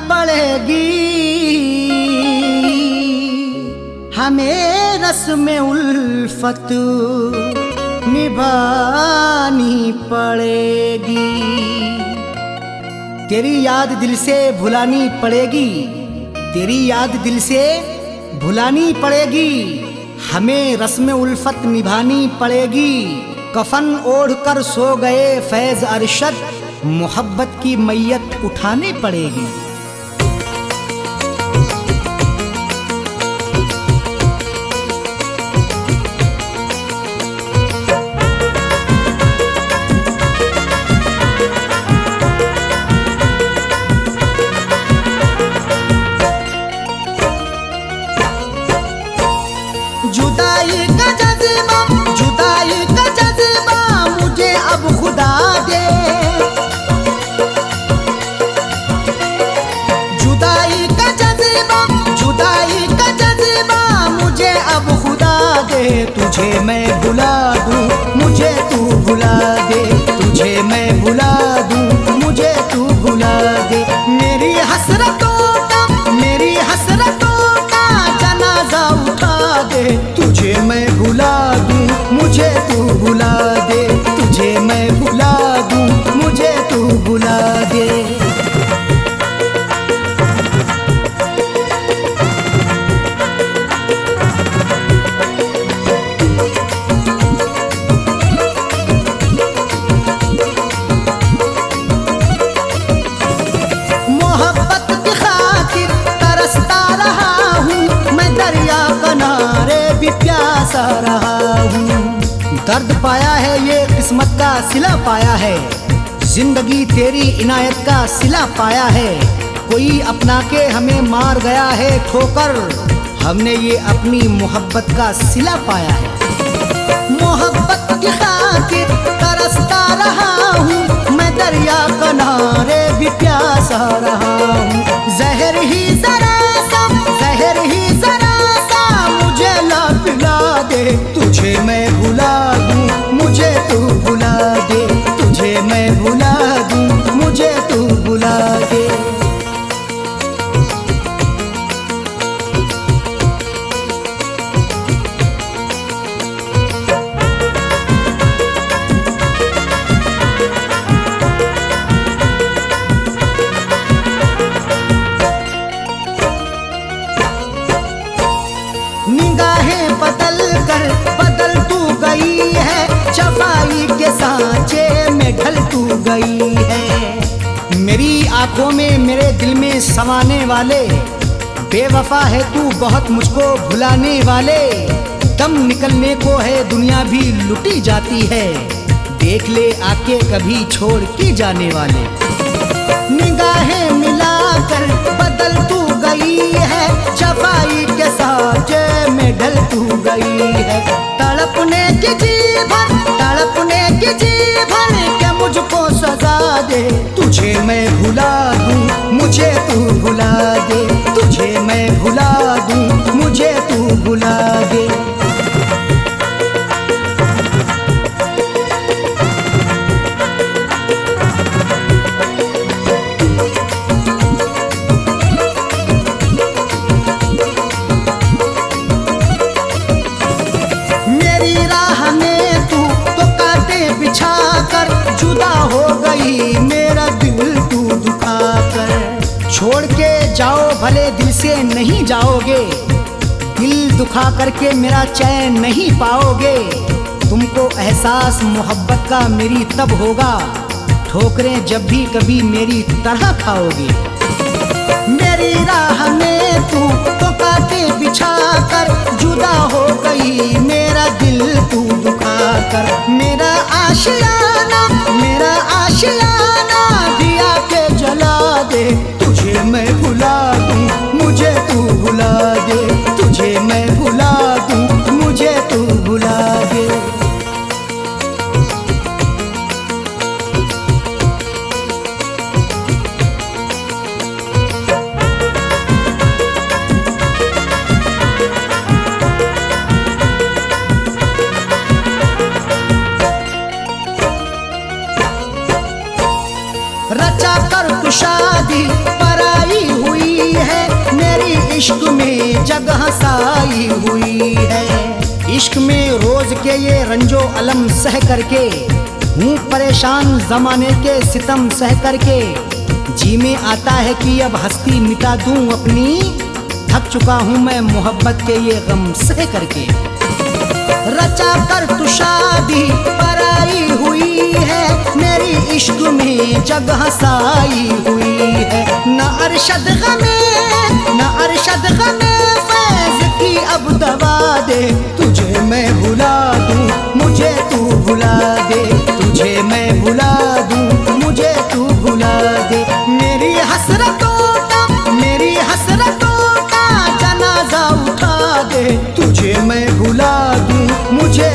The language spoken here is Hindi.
पड़ेगी, हमें रस्म उल्फत निभानी पड़ेगी। तेरी याद दिल से भुलानी पड़ेगी, तेरी याद दिल से भुलानी पड़ेगी, हमें रस्म उल्फत निभानी पड़ेगी। कफन ओढ़ कर सो गए फैज अरशद, मोहब्बत की मैयत उठानी पड़ेगी। जुदाई का जज्बा, जुदाई का जज्बा मुझे अब खुदा दे, जुदाई का जज्बा, जुदाई का जज्बा मुझे अब खुदा दे। तुझे मैं भुला दूं, मुझे तू भुला दे, तुझे मैं भुला दूं, मुझे तू भुला दे। मेरी हसरतों का, मेरी हसरतों का जनाजा उठा दे। तुझे मैं भुला दूं, मुझे तू भुला दे, तुझे मैं भुला दूं, मुझे तू भुला दे। मोहब्बत की खातिर तरसता रहा हूँ मैं, दरिया किनारे भी प्यासा रहा हूँ। दर्द पाया है ये किस्मत का सिला पाया है, जिंदगी तेरी इनायत का सिला पाया है। कोई अपना के हमें मार गया है ठोकर, हमने ये अपनी मोहब्बत का सिला पाया है। मोहब्बत की खातिर तरसता रहा हूँ मैं, दरिया किनारे भी प्यासा रहा हूँ। जहर ही जरा सा, जहर ही जरा सा मुझे ला पिला दे। तुझे मैं भुला दूं, मुझे तू भुला दे, तुझे मैं भुला दूं, मुझे तू भुला दे। निगाहें बदल कर बदल तू गई है, सफाई के सांचे में ढल तू गई है। मेरी आंखों में मेरे दिल में समाने वाले, बेवफा है तू बहुत मुझको भुलाने वाले। दम निकलने को है दुनिया भी लुटी जाती है, देख ले आके कभी छोड़ के जाने वाले। निगाहें मिलाकर बदल तू गई है, सफाई के सांचे में ढल तू गई है। तड़पने की जी भर, तड़पने की जी भर के मुझको सजा दे। तुझे मैं भुला दूं, मुझे तू भुला दे, तुझे मैं भुला दूं, मुझे तू भुला दे। जुदा हो गई मेरा दिल तू दुखा कर, छोड़ के जाओ भले दिल से नहीं जाओगे, दिल दुखा करके मेरा चैन नहीं पाओगे। तुमको एहसास मोहब्बत का मेरी तब होगा, ठोकरें जब भी कभी मेरी तरह खाओगे। मेरी राह में तू तो कांटे बिछा कर, जुदा हो गई मेरा दिल तू दुखा कर। मेरा आशियाना, मेरा आशियाना दिया के जला दे। तुझे मैं भुला दूं, मुझे तू भुला दे, तुझे मैं भुला दूं, मुझे तू भुला दे। रचा कर तू शादी पराई इश्क में जगह साई हुई है। इश्क में रोज के ये रंजो अलम सह करके हूँ परेशान, जमाने के सितम सह करके जी में आता है कि अब हस्ती मिटा दूं अपनी। थक चुका हूँ मैं मोहब्बत के ये गम सह करके। रचा कर तू शादी पराई हुई है, मेरी इश्क में जगह साई हुई है। न अरशद गमे, न अरशद गमे फैज़ की अब दवा दे। तुझे मैं भुला दूं, मुझे तू भुला दे। तुझे मैं भुला दूं, मुझे तू भुला दे। मेरी हसरतों का जनाजा उठा दे। तुझे मैं भुला दूं, मुझे